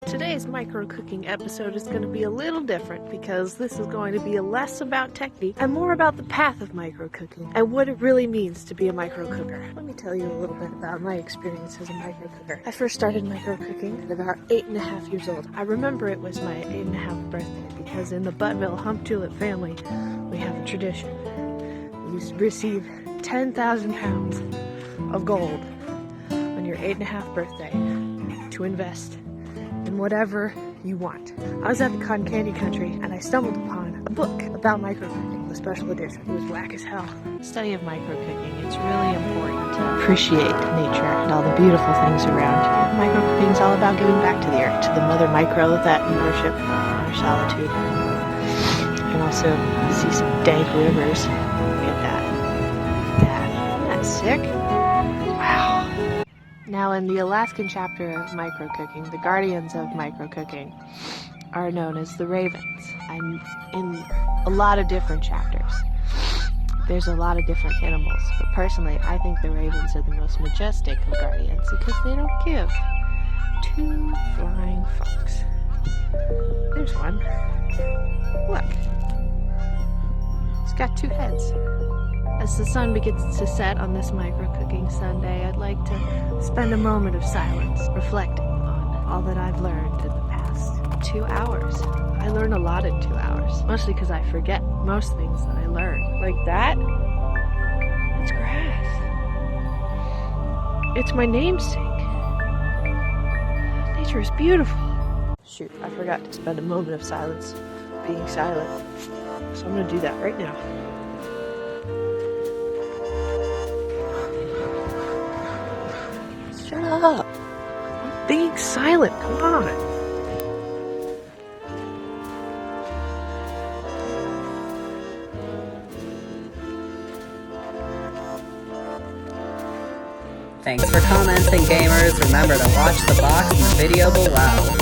Today's micro-cooking episode is going to be a little different because this is going to be less about technique and more about the path of micro-cooking and what it really means to be a micro-cooker. Let me tell you a little bit about my experience as a micro-cooker. I first started micro-cooking at about 8.5 years old. I remember it was my 8.5 birthday because in the Buttville Hump Tulip family, we have a tradition. You receive 10,000 pounds of gold on your 8.5 birthday to invest in whatever you want. I was at the Cotton Candy Country and I stumbled upon a book about microcooking, the special edition. It was whack as hell. Study of microcooking, it's really important to appreciate nature and all the beautiful things around you. Microcooking is all about giving back to the earth, to the mother micro that we worship in our solitude. You can also see some dank rivers. Look at that. Isn't that sick? Wow. Now, in the Alaskan chapter of microcooking, the guardians of microcooking are known as the ravens. And in a lot of different chapters, there's a lot of different animals. But personally, I think the ravens are the most majestic of guardians because they don't give two flying fucks. There's one. Look. It's got two heads. As the sun begins to set on this micro-cooking Sunday, I'd like to spend a moment of silence reflecting on all that I've learned in the past 2 hours. I learn a lot in 2 hours, mostly because I forget most things that I learn. Like that? It's grass. It's my namesake. Nature is beautiful. Shoot, I forgot to spend a moment of silence being silent. So I'm going to do that right now. Shut up! I'm being silent, come on! Thanks for commenting, gamers. Remember to watch the box in the video below.